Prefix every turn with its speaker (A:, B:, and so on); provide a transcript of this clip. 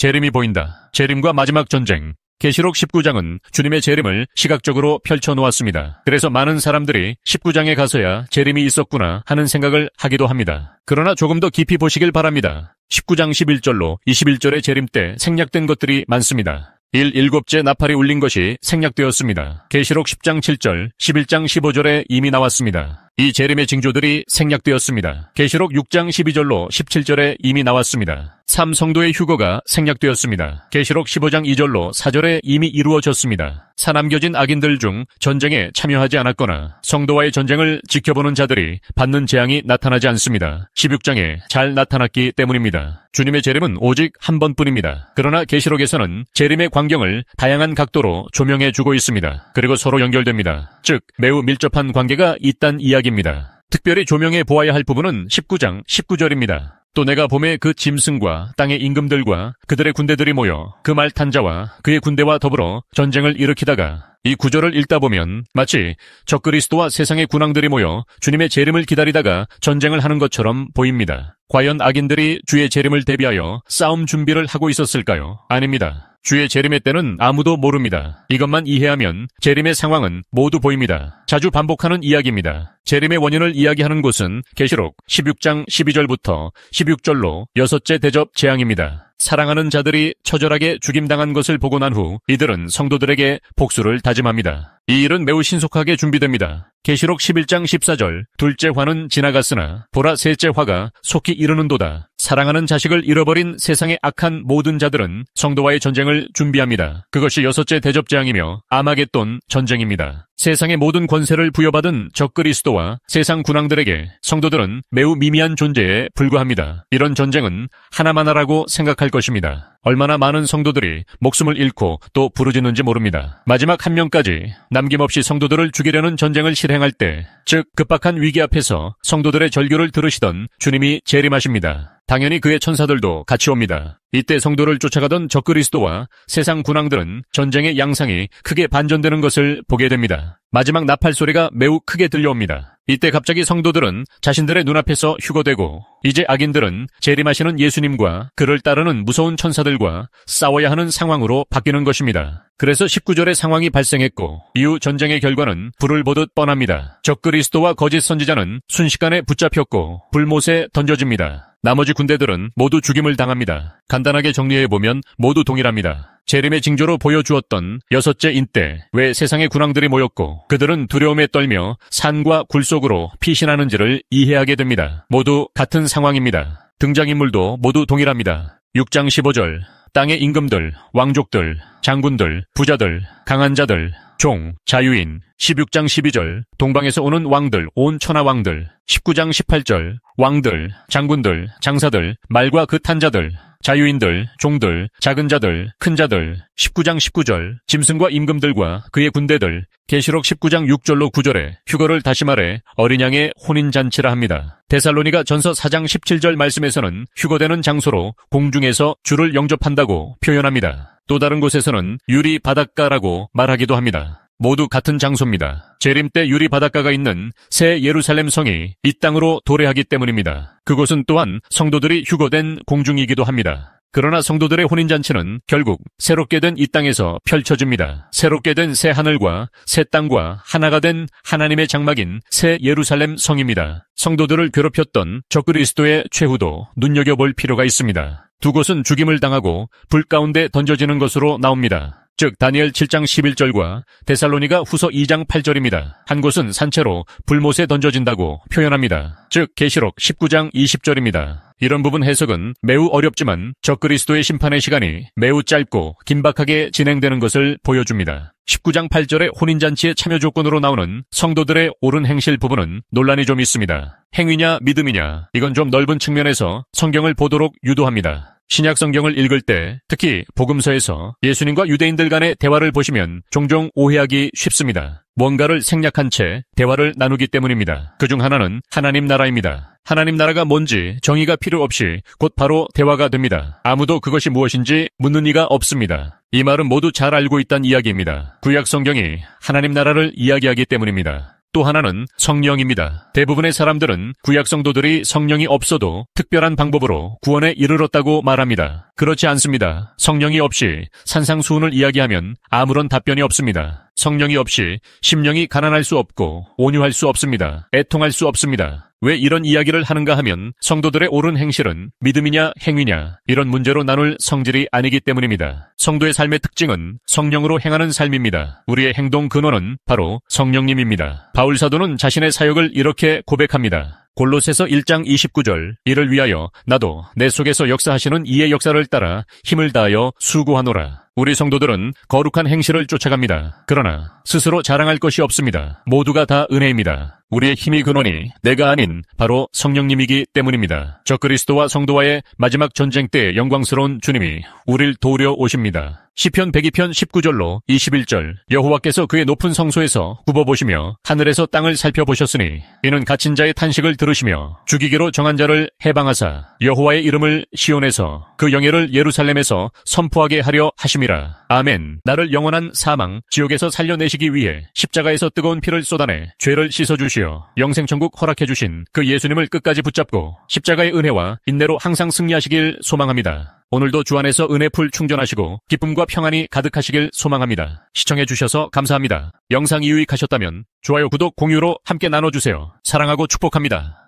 A: 재림이 보인다. 재림과 마지막 전쟁. 계시록 19장은 주님의 재림을 시각적으로 펼쳐놓았습니다. 그래서 많은 사람들이 19장에 가서야 재림이 있었구나 하는 생각을 하기도 합니다. 그러나 조금 더 깊이 보시길 바랍니다. 19장 11절로 21절의 재림 때 생략된 것들이 많습니다. 7째 나팔이 울린 것이 생략되었습니다. 계시록 10장 7절, 11장 15절에 이미 나왔습니다. 이 재림의 징조들이 생략되었습니다. 계시록 6장 12절로 17절에 이미 나왔습니다. 3성도의 휴거가 생략되었습니다. 계시록 15장 2절로 4절에 이미 이루어졌습니다. 사남겨진 악인들 중 전쟁에 참여하지 않았거나 성도와의 전쟁을 지켜보는 자들이 받는 재앙이 나타나지 않습니다. 16장에 잘 나타났기 때문입니다. 주님의 재림은 오직 한 번뿐입니다. 그러나 계시록에서는 재림의 광경을 다양한 각도로 조명해주고 있습니다. 그리고 서로 연결됩니다. 즉 매우 밀접한 관계가 있다는 이야기입니다. 특별히 조명해 보아야 할 부분은 19장 19절입니다. 또 내가 봄에 그 짐승과 땅의 임금들과 그들의 군대들이 모여 그 말 탄 자와 그의 군대와 더불어 전쟁을 일으키다가 이 구절을 읽다 보면 마치 적그리스도와 세상의 군왕들이 모여 주님의 재림을 기다리다가 전쟁을 하는 것처럼 보입니다. 과연 악인들이 주의 재림을 대비하여 싸움 준비를 하고 있었을까요? 아닙니다. 주의 재림의 때는 아무도 모릅니다. 이것만 이해하면 재림의 상황은 모두 보입니다. 자주 반복하는 이야기입니다. 재림의 원인을 이야기하는 곳은 계시록 16장 12절부터 16절로 6째 대접 재앙입니다. 사랑하는 자들이 처절하게 죽임당한 것을 보고 난 후 이들은 성도들에게 복수를 다짐합니다. 이 일은 매우 신속하게 준비됩니다. 계시록 11장 14절 둘째 화는 지나갔으나 보라 셋째 화가 속히 이르는도다. 사랑하는 자식을 잃어버린 세상의 악한 모든 자들은 성도와의 전쟁을 준비합니다. 그것이 6째 대접재앙이며 아마겟돈 전쟁입니다. 세상의 모든 권세를 부여받은 적그리스도와 세상 군왕들에게 성도들은 매우 미미한 존재에 불과합니다. 이런 전쟁은 하나만하라고 생각할 것입니다. 얼마나 많은 성도들이 목숨을 잃고 또 부르짖는지 모릅니다. 마지막 한 명까지 남김없이 성도들을 죽이려는 전쟁을 실행할 때, 즉 급박한 위기 앞에서 성도들의 절규를 들으시던 주님이 재림하십니다. 당연히 그의 천사들도 같이 옵니다. 이때 성도를 쫓아가던 적그리스도와 세상 군왕들은 전쟁의 양상이 크게 반전되는 것을 보게 됩니다. 마지막 나팔 소리가 매우 크게 들려옵니다. 이때 갑자기 성도들은 자신들의 눈앞에서 휴거되고 이제 악인들은 재림하시는 예수님과 그를 따르는 무서운 천사들과 싸워야 하는 상황으로 바뀌는 것입니다. 그래서 19절의 상황이 발생했고 이후 전쟁의 결과는 불을 보듯 뻔합니다. 적그리스도와 거짓 선지자는 순식간에 붙잡혔고 불못에 던져집니다. 나머지 군대들은 모두 죽임을 당합니다. 간단하게 정리해보면 모두 동일합니다. 재림의 징조로 보여주었던 6째 인때 왜 세상의 군왕들이 모였고 그들은 두려움에 떨며 산과 굴 속으로 피신하는지를 이해하게 됩니다. 모두 같은 상황입니다. 등장인물도 모두 동일합니다. 6장 15절 땅의 임금들, 왕족들, 장군들, 부자들, 강한 자들, 종, 자유인. 16장 12절 동방에서 오는 왕들, 온 천하 왕들. 19장 18절 왕들, 장군들, 장사들, 말과 그 탄 자들, 자유인들, 종들, 작은 자들, 큰 자들. 19장 19절 짐승과 임금들과 그의 군대들. 계시록 19장 6절로 9절에 휴거를 다시 말해 어린 양의 혼인잔치라 합니다. 데살로니가 전서 4장 17절 말씀에서는 휴거되는 장소로 공중에서 주를 영접한다고 표현합니다. 또 다른 곳에서는 유리 바닷가라고 말하기도 합니다. 모두 같은 장소입니다. 재림 때 유리 바닷가가 있는 새 예루살렘 성이 이 땅으로 도래하기 때문입니다. 그곳은 또한 성도들이 휴거된 공중이기도 합니다. 그러나 성도들의 혼인잔치는 결국 새롭게 된 이 땅에서 펼쳐집니다. 새롭게 된 새 하늘과 새 땅과 하나가 된 하나님의 장막인 새 예루살렘 성입니다. 성도들을 괴롭혔던 적그리스도의 최후도 눈여겨볼 필요가 있습니다. 두 곳은 죽임을 당하고 불 가운데 던져지는 것으로 나옵니다. 즉 다니엘 7장 11절과 데살로니가 후서 2장 8절입니다. 한 곳은 산채로 불못에 던져진다고 표현합니다. 즉 계시록 19장 20절입니다. 이런 부분 해석은 매우 어렵지만 적그리스도의 심판의 시간이 매우 짧고 긴박하게 진행되는 것을 보여줍니다. 19장 8절의 혼인잔치의 참여 조건으로 나오는 성도들의 옳은 행실 부분은 논란이 좀 있습니다. 행위냐 믿음이냐, 이건 좀 넓은 측면에서 성경을 보도록 유도합니다. 신약 성경을 읽을 때 특히 복음서에서 예수님과 유대인들 간의 대화를 보시면 종종 오해하기 쉽습니다. 뭔가를 생략한 채 대화를 나누기 때문입니다. 그중 하나는 하나님 나라입니다. 하나님 나라가 뭔지 정의가 필요 없이 곧 바로 대화가 됩니다. 아무도 그것이 무엇인지 묻는 이가 없습니다. 이 말은 모두 잘 알고 있다는 이야기입니다. 구약 성경이 하나님 나라를 이야기하기 때문입니다. 또 하나는 성령입니다. 대부분의 사람들은 구약 성도들이 성령이 없어도 특별한 방법으로 구원에 이르렀다고 말합니다. 그렇지 않습니다. 성령이 없이 산상수훈을 이야기하면 아무런 답변이 없습니다. 성령이 없이 심령이 가난할 수 없고 온유할 수 없습니다. 애통할 수 없습니다. 왜 이런 이야기를 하는가 하면 성도들의 옳은 행실은 믿음이냐 행위냐 이런 문제로 나눌 성질이 아니기 때문입니다. 성도의 삶의 특징은 성령으로 행하는 삶입니다. 우리의 행동 근원은 바로 성령님입니다. 바울 사도는 자신의 사역을 이렇게 고백합니다. 골로새서 1장 29절 이를 위하여 나도 내 속에서 역사하시는 이의 역사를 따라 힘을 다하여 수고하노라. 우리 성도들은 거룩한 행실을 쫓아갑니다. 그러나 스스로 자랑할 것이 없습니다. 모두가 다 은혜입니다. 우리의 힘이 근원이 내가 아닌 바로 성령님이기 때문입니다. 적그리스도와 성도와의 마지막 전쟁 때 영광스러운 주님이 우릴 도우려 오십니다. 시편 102편 19절로 21절 여호와께서 그의 높은 성소에서 굽어보시며 하늘에서 땅을 살펴보셨으니 이는 갇힌 자의 탄식을 들으시며 죽이기로 정한 자를 해방하사 여호와의 이름을 시온에서 그 영예를 예루살렘에서 선포하게 하려 하심이라. 아멘. 나를 영원한 사망 지옥에서 살려내시기 위해 십자가에서 뜨거운 피를 쏟아내 죄를 씻어주시어 영생천국 허락해주신 그 예수님을 끝까지 붙잡고 십자가의 은혜와 인내로 항상 승리하시길 소망합니다. 오늘도 주 안에서 은혜풀 충전하시고 기쁨과 평안이 가득하시길 소망합니다. 시청해주셔서 감사합니다. 영상이 유익하셨다면 좋아요, 구독, 공유로 함께 나눠주세요. 사랑하고 축복합니다.